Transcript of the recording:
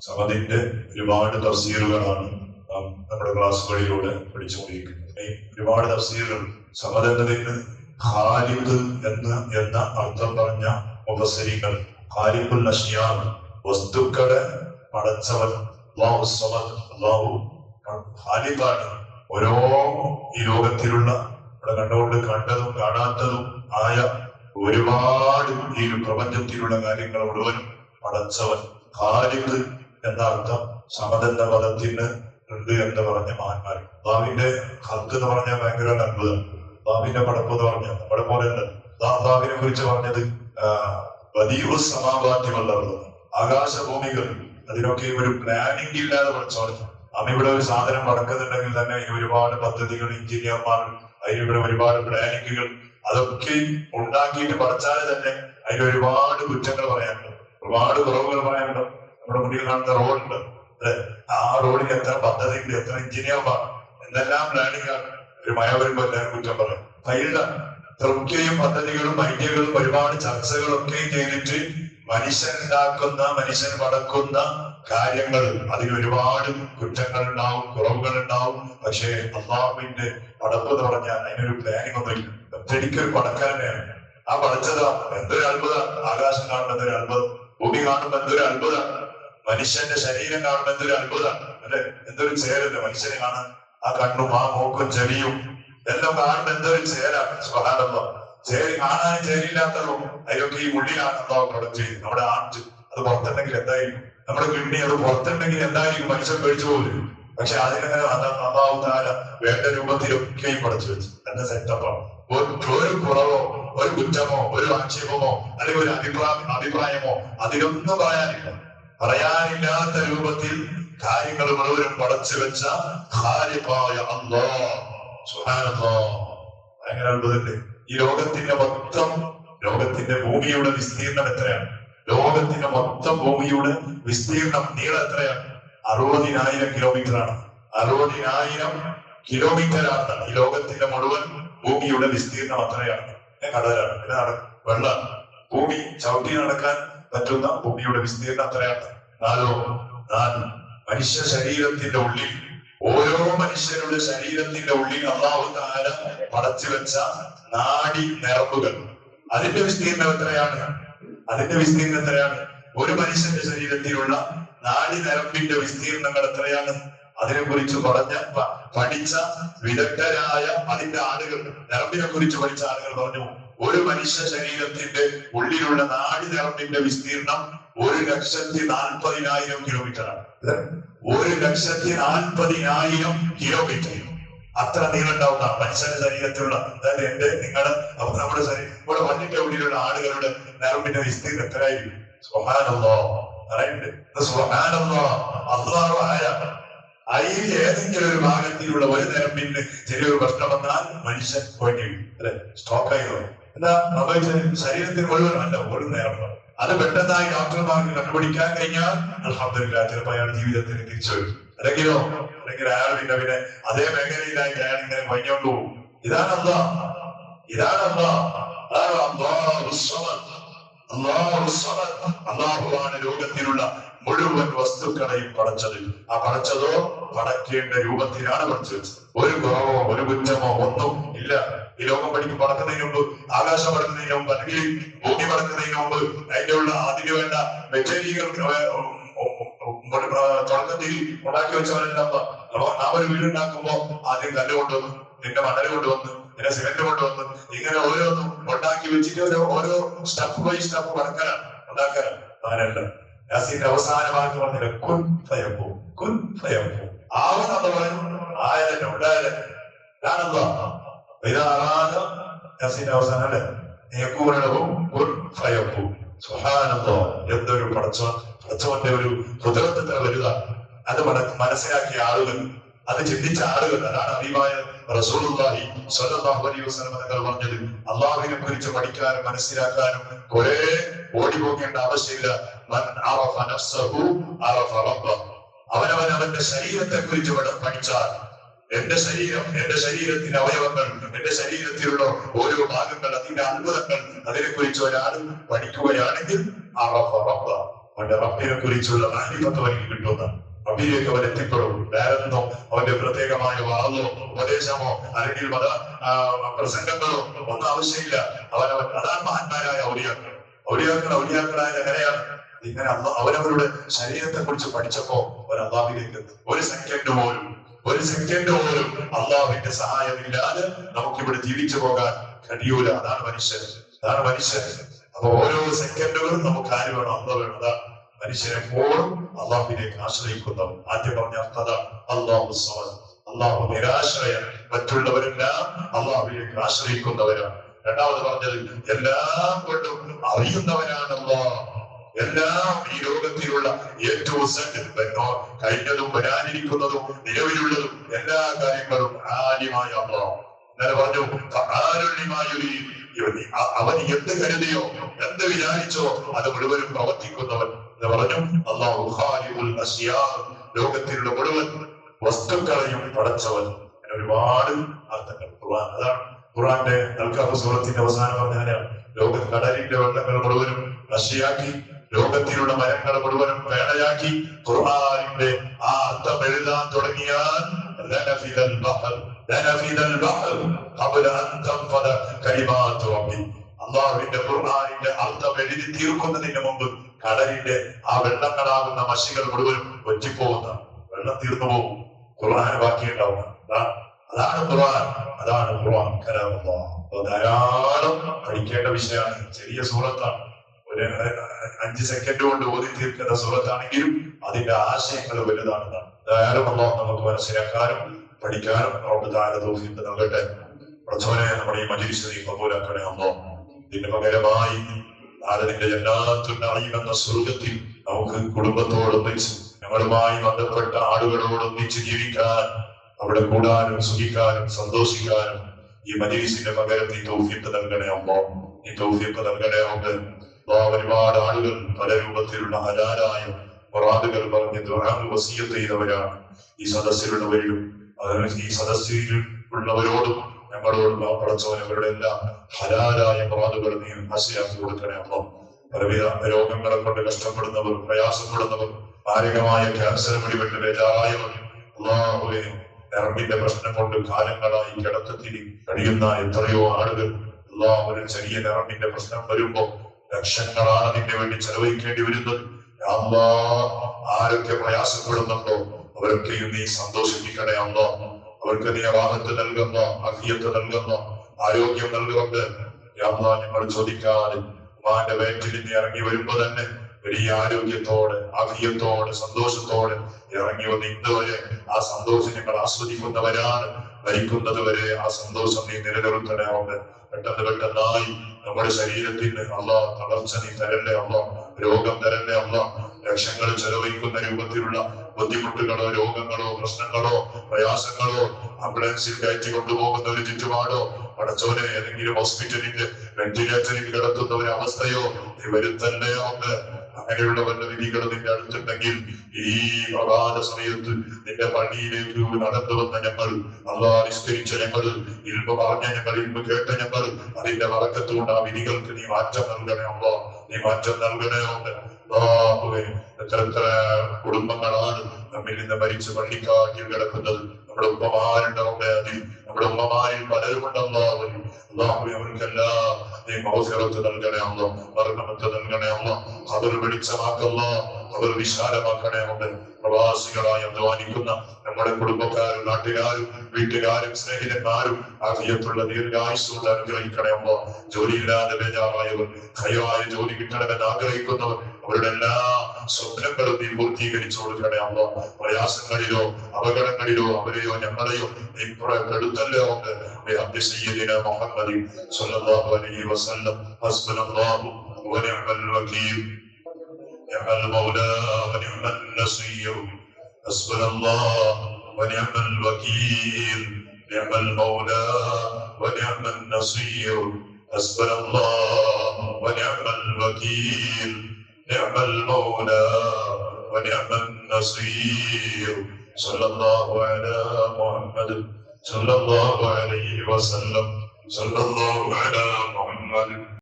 സമദിന്റെ ഒരുപാട് തഫ്സീറുകളാണ് നമ്മുടെ ക്ലാസ്സുകളിലൂടെ പഠിച്ചുകൊണ്ടിരിക്കുന്നത്. ഒരുപാട് തഫ്സീറുകൾ. സമദ് എന്നതിന് ഖാലിഖ് എന്ന അർത്ഥം പറഞ്ഞ മുഫസ്സിരീങ്ങൾ ഖാലിഖുൽ അഷ്യാ, വസ്തുക്കളെ പടച്ചവൻ അല്ലാഹു സമദ്, അല്ലാഹു ഖാലിഖാണ്. ഓരോ ഈ ലോകത്തിലുള്ള ഇവിടെ കണ്ടുകൊണ്ട് കണ്ടതും കാണാത്തതും ആയ ഒരുപാട് ഈ പ്രപഞ്ചത്തിലുള്ള കാര്യങ്ങൾ മുഴുവനും പടച്ചവൻ ഖാലിഖ് എന്ന അർത്ഥം സമദ് എന്ന പദത്തിന് ഉണ്ട് എന്ന് പറഞ്ഞ മഹാന്മാർ. അല്ലാഹുവിന്റെ ഖൽഖ് എന്ന് പറഞ്ഞാൽ ഭയങ്കര അത്ഭുതം. അല്ലാഹുവിന്റെ പടപ്പ് എന്ന് പറഞ്ഞാൽ നമ്മുടെ പോലെ അല്ലാഹുവിനെ കുറിച്ച് പറഞ്ഞത് ബദീഉ സമാവാതി വൽ അർദ്, ആകാശഭൂമികൾ, അതിനൊക്കെ ഒരു പ്ലാനിംഗ് ഇല്ലാതെ പഠിച്ചോളൂ. ഇവിടെ ഒരു സാധനം പടക്കുന്നുണ്ടെങ്കിൽ തന്നെ ഒരുപാട് പദ്ധതികൾ, എഞ്ചിനീയർമാർ, അതിനിവിടെ ഒരുപാട് പ്ലാനിങ്ങുകൾ, അതൊക്കെ ഉണ്ടാക്കിയിട്ട് പഠിച്ചാല് തന്നെ അതിന് ഒരുപാട് കുറ്റങ്ങൾ പറയാനുണ്ട്, ഒരുപാട് കുറവുകൾ പറയാനുണ്ട്. നമ്മുടെ മുന്നിൽ കാണുന്ന റോഡുണ്ട്, ആ റോഡിന് എത്ര പദ്ധതി ഉണ്ട്, എത്ര എഞ്ചിനീയർമാർ, എന്തെല്ലാം പ്ലാനിംഗ് ആണ്. ഒരു മഴ വരുമ്പോ എല്ലാവരും കുറ്റം പറയും. ഫൈൽഡാണ്. ഇത്രയൊക്കെയും പദ്ധതികളും ഐഡിയകളും ഒരുപാട് ചർച്ചകളൊക്കെയും ചെയ്തിട്ട് മനുഷ്യൻ ഉണ്ടാക്കുന്ന, മനുഷ്യൻ പടക്കുന്ന കാര്യങ്ങൾ, അതിന് ഒരുപാട് കുറ്റങ്ങൾ ഉണ്ടാവും, കുറവുകൾ ഉണ്ടാവും. പക്ഷേ അല്ലാഹുവിന്റെ പടപ്പ് എന്ന് പറഞ്ഞാൽ അതിനൊരു പ്ലാനിംഗ് ഒന്നുമില്ല. ഒറ്റടിക്കൊരു പടക്കാരനെയാണ് ആ പടച്ചതാ. എന്തൊരു അത്ഭുതം! ആകാശം കാണുമ്പോൾ എന്തൊരു അത്ഭുതം, ഭൂമി കാണുമ്പോൾ എന്തൊരു അത്ഭുതം, മനുഷ്യന്റെ ശരീരം കാണുമ്പോൾ എന്തൊരു അത്ഭുതം അല്ലെ! എന്തൊരു ചേരല്ലേ മനുഷ്യനെ കാണാൻ! ആ കണ്ണും ആ മൂക്കും ചെവിയും എല്ലാം കാണുമ്പോൾ എന്തൊരു ചേരാണ്. സുബ്ഹാനല്ലാഹ്. ചേരി കാണാൻ ചേരിയില്ലാത്തതും അതിലൊക്കെ ഈ ഉള്ളിലാണ് അല്ലാഹു പ്രൊഡക്റ്റ് ചെയ്ത്. നമ്മുടെ ആർട്ട് അത് പുറത്തുണ്ടെങ്കിൽ എന്തായിരിക്കും, നമ്മുടെ കിഡ്നി അത് പുറത്തുണ്ടെങ്കിൽ എന്തായിരിക്കും, മനുഷ്യൻ പേടിച്ചു പോലും. പക്ഷെ അതിനങ്ങനെ അല്ലാഹു തആല വേണ്ട രൂപത്തിലൊക്കെയും പഠിച്ചു വെച്ചു. എന്റെ സെറ്റപ്പാണ്. ഒരു കുറവോ ഒരു കുറ്റമോ ഒരു ആക്ഷേപമോ അല്ലെങ്കിൽ ഒരു അഭിപ്രായമോ അതിലൊന്നും പറയാനില്ലാത്ത രൂപത്തിൽ കാര്യങ്ങൾ മുഴുവനും പടച്ചു വെച്ച ഖാലിഖായ അല്ലാഹ് സുബ്ഹാനല്ലാഹ്. ഭയങ്കര അത്ഭുതല്ലേ! ഈ ലോകത്തിന്റെ ഭൂമിയുടെ വിസ്തീർണം എത്രയാണ്? ലോകത്തിന്റെ മൊത്തം ഭൂമിയുടെ വിസ്തീർണം, നീളം എത്രയാണ്? 60,000 കിലോമീറ്റർ ആണ്. 60,000 കിലോമീറ്റർ ആണ് ഈ ലോകത്തിന്റെ മുഴുവൻ ഭൂമിയുടെ വിസ്തീർണം. അത്രയാണ്. കടലാണ്, പിന്നെ വെള്ളമാണ്. ഭൂമി ചവിട്ടി നടക്കാൻ പറ്റുന്ന ഭൂമിയുടെ വിസ്തീർണം അത്രയാണ്. മനുഷ്യ ശരീരത്തിന്റെ ഉള്ളിൽ, ഓരോ മനുഷ്യരുടെ ശരീരത്തിന്റെ ഉള്ളിൽ അല്ലാഹു തആല പടച്ചു വെച്ച നാഡി ഞരമ്പുകൾ, അതിന്റെ വിസ്തീർണം എത്രയാണ്? ഒരു മനുഷ്യന്റെ ശരീരത്തിലുള്ള നാഡി ഞരമ്പിന്റെ വിസ്തീർണങ്ങൾ എത്രയാണ്? അതിനെക്കുറിച്ച് പഠിച്ച വിദഗ്ധരായ അതിന്റെ ആളുകൾ, ഞരമ്പിനെ കുറിച്ച് പഠിച്ച ആളുകൾ പറഞ്ഞു, ഒരു മനുഷ്യ ശരീരത്തിന്റെ ഉള്ളിലുള്ള നാഡി ഞരമ്പിന്റെ വിസ്തീർണം 1,40,000 കിലോമീറ്റർ ആണ്. 1,40,000 കിലോമീറ്റർ. അത്ര നീളം ഉണ്ടാവുന്ന മനുഷ്യന്റെ ശരീരത്തിലുള്ള, അതായത് നമ്മുടെ ശരീരം, ഇവിടെ മണ്ണിന്റെ ഉള്ളിലുള്ള ആളുകളുടെ ഞരമ്പിന്റെ വിസ്തീർണം എത്രയായിരിക്കും? സുബ്ഹാനല്ലാഹ്. സുബ്ഹാനല്ലാഹ്. അല്ലാഹു ആയാണ്. അതിൽ ഏതെങ്കിലും ഒരു ഭാഗത്തിലുള്ള ഒരു ഞരമ്പിന് ചെറിയൊരു പ്രശ്നം വന്നാൽ മനുഷ്യൻ പോയി അല്ലെ, സ്റ്റോക്ക് ആയി. എന്താ ശരീരത്തിന് മുഴുവൻ അല്ല, ഒരു ഞരമ്പ്. അത് പെട്ടെന്നായി ഡോക്ടർമാർക്ക് കണ്ടുപിടിക്കാൻ കഴിഞ്ഞാൽ അൽഹംദുലില്ലാഹ്, ചിലപ്പോൾ അയാളുടെ ജീവിതത്തിന് തിരിച്ചു വരും. അല്ലെങ്കിൽ അയാൾ പിന്നെ അതേ മേഖലയിലായിട്ട് അയാൾ ഇങ്ങനെ കഴിഞ്ഞോണ്ടു പോകും. ഇതാണ് അല്ലാഹ്. അല്ലാഹുവാണ് ലോകത്തിലുള്ള മുഴുവൻ വസ്തുക്കളെയും പടച്ചത്. ആ പടച്ചതോ പടക്കേണ്ട രൂപത്തിലാണ് പടച്ചു വെച്ചത്. ഒരു കുറവോ ഒരു കുറ്റമോ ഒന്നും ഇല്ല. ഈ ലോകം പടക്കുന്നതിന് മുമ്പ്, ആകാശം പടക്കുന്നതിന് മുമ്പ്, അല്ലെങ്കിൽ ഭൂമി പടക്കുന്നതിന് മുമ്പ് അതിന് വേണ്ട മെറ്റീരിയൽ തുടക്കത്തിൽ ഉണ്ടാക്കി വെച്ചവരെല്ലാം. നാം ഒരു വീടുണ്ടാക്കുമ്പോ ആദ്യം കല്ല് കൊണ്ടുവന്നു, പിന്നെ മണല് കൊണ്ടുവന്നു, പിന്നെ സിമെന്റ് കൊണ്ടുവന്നു, ഇങ്ങനെ ഓരോന്നും ഉണ്ടാക്കി വെച്ചിട്ട് ഓരോ സ്റ്റെപ്പ് ബൈ സ്റ്റെപ്പ് ഉണ്ടാക്കാനാണ്. അങ്ങനെയല്ല. യാസീന്റെ അവസാന ഭാഗത്ത് പറഞ്ഞില്ല, കുൻ ഫയക്കൂ, കുൻ ഫയക്കൂ. ആവണമെന്ന് പറഞ്ഞു, ആയതന്നെ ഉണ്ടായാലും. യാസീന്റെ അവസാനം അല്ലെ, എന്തൊരു പടച്ചവന്റെ ഒരു ഹൃദയത്തിന്റെ വലുതാണ്. അത് മനസ്സിലാക്കിയ ആളുകൾ, അത് ചിന്തിച്ച ആളുകൾ, അതാണ് ഹബീബായ റസൂലുള്ളാഹി സ്വല്ലല്ലാഹു അലൈഹി വസല്ലം തങ്ങൾ പറഞ്ഞത്. അല്ലാഹുവിനെ കുറിച്ച് പഠിക്കാനും മനസ്സിലാക്കാനും കുറെ ഓടി പോകേണ്ട ആവശ്യമില്ല. മൻ അറഫ നഫ്സഹു അറഫ റബ്ബഹു. അവന്റെ ശരീരത്തെ കുറിച്ച് പഠിച്ചാൽ, എന്റെ ശരീരത്തിന്റെ അവയവങ്ങൾ, എന്റെ ശരീരത്തിലുള്ള ഓരോ ഭാഗങ്ങൾ, അതിന്റെ അത്ഭുതങ്ങൾ, അതിനെ കുറിച്ച് ഒരാൾ പഠിക്കുകയാണെങ്കിൽ അവന്റെ റബ്ബിനെ കുറിച്ചുള്ള മാരിഫത്ത് അവനിക്ക് കിട്ടുന്ന റബ്ബിലേക്ക് അവൻ എത്തിപ്പെടും. വേറെന്തോ അവന്റെ പ്രത്യേകമായ വാദോ ഉപദേശമോ അല്ലെങ്കിൽ പ്രസംഗങ്ങളോ ഒന്നും ആവശ്യമില്ല. അതാണ് മഹാന്മാരായ ഔലിയാക്കളായ എങ്ങനെയാണ് ഇങ്ങനെ അവരവരുടെ ശരീരത്തെ കുറിച്ച് പഠിച്ചപ്പോ അവർ അള്ളാഹുവിലേക്ക് എത്തും. ഒരു സെക്കൻഡ് പോലും അള്ളാഹുവിന്റെ സഹായമില്ലാതെ നമുക്കിവിടെ ജീവിച്ചു പോകാൻ കഴിയൂല. അതാണ് മനുഷ്യൻ. അപ്പൊ ഓരോ സെക്കൻഡുകളും നമുക്ക് ആര് വേണം? അള്ളാഹ് വേണം. അതാ മനുഷ്യനെപ്പോഴും അള്ളാഹുവിലേക്ക് ആശ്രയിക്കുന്നവൻ. ആദ്യം പറഞ്ഞ അർത്ഥത അള്ളാഹു നിരാശ്രയൻ, മറ്റുള്ളവരെല്ലാം അള്ളാഹുവിലേക്ക് ആശ്രയിക്കുന്നവരാണ്. രണ്ടാമത് പറഞ്ഞത് എല്ലാം കൊണ്ടും അറിയുന്നവനാണ് അള്ളാഹ്. എല്ലാം ഈ ലോകത്തിലുള്ള ഏറ്റവും കഴിഞ്ഞതും വരാനിരിക്കുന്നതും നിലവിലുള്ളതും എല്ലാ കാര്യങ്ങളും ആലിമായ അള്ളാഹ്. അങ്ങനെ പറഞ്ഞു അവൻ എന്ത് കരുതിയോ എന്ത് വിചാരിച്ചോ അത് മുഴുവനും പ്രവർത്തിക്കുന്നവൻ എന്ന് പറഞ്ഞു. അള്ളാഹു ലോകത്തിലുള്ള മുഴുവൻ വസ്തുക്കളെയും പടച്ചവൻ. അങ്ങനെ ഒരുപാട് അർത്ഥങ്ങൾ ഖുർആൻ. അതാണ് ഖുർആന്റെ സൂറത്തിന്റെ അവസാനം പറഞ്ഞാൽ കടലിന്റെ വെള്ളങ്ങൾ മുഴുവനും നശിയാക്കി, ലോകത്തിലുള്ള മരങ്ങൾ മുഴുവനും വേണയാക്കി. ഖുർആനിന്റെ ആ അർത്ഥം എഴുതാൻ തുടങ്ങിയാൽ അള്ളാഹുവിന്റെ ഖുർആനിന്റെ അർത്ഥം എഴുതി തീർക്കുന്നതിന് മുമ്പ് കടലിന്റെ ആ വെള്ളങ്ങളാകുന്ന മഷികൾ മുഴുവനും ഒറ്റിപ്പോകുന്ന വെള്ളം തീർന്നു പോകും. ഖുർആൻ ബാക്കിയുണ്ടാവുക. അതാണ് ഖുർആൻ കലാമുല്ലാഹ്. ധാരാളം പഠിക്കേണ്ട വിഷയമാണ്. ചെറിയ സൂറത്താണ്, ഒരു 5 സെക്കൻഡ് കൊണ്ട് ഓതി തീർക്കുന്ന സൂറത്താണെങ്കിലും അതിന്റെ ആശയങ്ങൾ വലുതാണെന്നാണ്. ധാരാളം അല്ലാഹു നമുക്ക് മനസ്സിലാക്കാനും പഠിക്കാനും നമുക്ക് തൗഫീഖ് നൽകട്ടെ. പ്രചോദനെ നമ്മുടെ ഈ മജ്‌ലിസ് നീ കബൂലാക്കണേ അല്ലാഹ്. ഇതിന് പകരമായി നാളെ ജന്നാത്തുൻ നഈം എന്ന സ്വർഗ്ഗത്തിൽ നമുക്ക് കുടുംബത്തോടൊന്നിച്ച് ഞങ്ങളുമായി ബന്ധപ്പെട്ട ആളുകളോടൊന്നിച്ച് ജീവിക്കാൻ, അവിടെ കൂടാനും സുഖിക്കാനും സന്തോഷിക്കാനും ഈ മജ്‌ലിസിന്റെ പകരം നീ തൗഫീഖ് നൽകണേ അല്ലാഹ്. നീ തൗഫീഖ് നൽകണേ അല്ലാഹ്. ഒരുപാട് ആളുകൾ പല രൂപത്തിലുള്ള ഹലാലായ മുറാദുകൾ പറഞ്ഞ് ദുആ വസിയത്ത് ചെയ്തവരാണ്. ഈ സദസ്സിലുള്ളവരിലും ഈ സദസ്സിലുള്ളവരോടും ഞങ്ങളോടും പടച്ചവനവരുടെ എല്ലാം ഹലാലായ മുറാദുകൾ നീ ഹാസിലാക്കി കൊടുക്കണേ അല്ലാഹ്. പലവിധ രോഗങ്ങളെ കൊണ്ട് കഷ്ടപ്പെടുന്നവർ, പ്രയാസപ്പെടുന്നവർ, മാരകമായ ക്യാൻസർ പിടിപെട്ട് ബേജാറായവർ, അല്ലാഹുവേ നരമ്പിന്റെ പ്രശ്നം കൊണ്ട് കാലങ്ങളായി കിടക്കത്തിൽ കഴിയുന്ന എത്രയോ ആളുകൾ, ഒരു ചെറിയ നരമ്പിന്റെ പ്രശ്നം വരുമ്പോ ലക്ഷങ്ങളാണ് അതിന് വേണ്ടി ചെലവഴിക്കേണ്ടി വരുന്നത്. ആരൊക്കെ പ്രയാസപ്പെടുന്നുണ്ടോ അവരൊക്കെയും നീ സന്തോഷിപ്പിക്കണേ അല്ലാഹ്. അവർക്ക് നീ റാഹത്ത് നൽകുന്ന, അഫിയത്ത് നൽകുന്ന, ആരോഗ്യം നൽകുന്നുണ്ട്. ഞങ്ങൾ ചോദിക്കാതെ ഉമ്മാന്റെ വയറ്റിൽ നീ ഇറങ്ങി വരുമ്പോ തന്നെ വലിയ ആരോഗ്യത്തോടെ, അഫിയത്തോടെ, സന്തോഷത്തോടെ ഇറങ്ങി വന്ന് ഇന്നുവരെ ആ സന്തോഷം ഞങ്ങൾ ആസ്വദിക്കുന്നവരാണ്. മരിക്കുന്നത് വരെ ആ സന്തോഷം നീ നിലനിർത്തണേ അല്ലാഹ്. പെട്ടെന്നായി നമ്മുടെ ശരീരത്തിന് അല്ലാഹ് തളർച്ച നീ തരല്ലേ അല്ലാഹ്, രോഗം തരല്ലേ അല്ലാഹ്. ലക്ഷങ്ങൾ ചെലവഴിക്കുന്ന രൂപത്തിലുള്ള ബുദ്ധിമുട്ടുകളോ രോഗങ്ങളോ പ്രശ്നങ്ങളോ പ്രയാസങ്ങളോ ആംബുലൻസിൽ കയറ്റി കൊണ്ടുപോകുന്ന ഒരു ചുറ്റുപാടോ പടച്ചോനെ ഏതെങ്കിലും ഹോസ്പിറ്റലിന്റെ വെന്റിലേറ്ററിൽ കിടത്തുന്ന ഒരു അവസ്ഥയോ നീ വരുത്തല്ലേ ഉണ്ട്. അങ്ങനെയുള്ളവരുടെ വിധികൾ നിന്റെ അടുത്തുണ്ടെങ്കിൽ ഈ പ്രഭാത സമയത്ത് നിന്റെ പള്ളിയിലേക്ക് നടന്നു വന്ന ഞങ്ങൾ, അല്ലാഹ് നിസ്കരിച്ച ഞങ്ങൾ, ഇൽമ പറഞ്ഞ ഞങ്ങൾ, ഇൽമ കേട്ട ഞങ്ങൾ, അതിന്റെ വറക്കത്തുകൊണ്ട് ആ വിധികൾക്ക് നീ മാറ്റം നൽകണേ അല്ലാഹ്. നീ മാറ്റം നൽകണേ ഉണ്ട്. എത്ര കുടുംബങ്ങളാണ് നമ്മിൽ നിന്ന് മരിച്ച് പള്ളിക്കാട്ടിൽ കിടക്കുന്നത്. നമ്മുടെ ഉമ്മമാരുണ്ടാവുക, അതിൽ നമ്മുടെ ഉമ്മമാരിൽ പലരുമുണ്ടല്ലോ. അവർക്കെല്ലാം നീ മൗഫിറത്ത് നൽകണേ അല്ലാഹ്, മർഹമത്ത് നൽകണേ അല്ലാഹ്. ഖബർ വെളിച്ചമാക്കല്ലാ, ഖബർ വിശാലമാക്കണേ ഉണ്ട്. പ്രവാസികളായി അധ്വാനിക്കുന്ന നമ്മുടെ കുടുംബക്കാരും നാട്ടുകാരും വീട്ടുകാരും സ്നേഹിതന്മാരും ആഫിയത്തുള്ള ദീർഘായുസ്സുകൊണ്ട് അനുഗ്രഹിക്കണേ അല്ലാഹ്. ജോലിയില്ലാതെ ബേജാറായവർ, ഖൈറായ ജോലി കിട്ടണമെന്ന് ആഗ്രഹിക്കുന്നവർ, അവരുടെ എല്ലാ സ്വപ്നങ്ങളും നീ പൂർത്തീകരിച്ചു കൊടുക്കണേ അല്ലാഹ്. പ്രയാസങ്ങളിലോ അപകടങ്ങളിലോ അവരെയോ ഞങ്ങളെയോ നീ പെടുത്തല്ലേ ഉണ്ട്. സയ്യിദിനാ മുഹമ്മദ് സ്വല്ലല്ലാഹു അലൈഹി വസല്ലം. ഹസ്ബുനല്ലാഹു വനിഅമൽ വകീൽ, نعم المولى ونعم النصير. حسبنا الله ونعم الوكيل، نعم المولى ونعم النصير. حسبنا الله ونعم الوكيل، نعم المولى ونعم النصير. صلى الله على محمد صلى الله عليه وسلم. صلى الله على محمد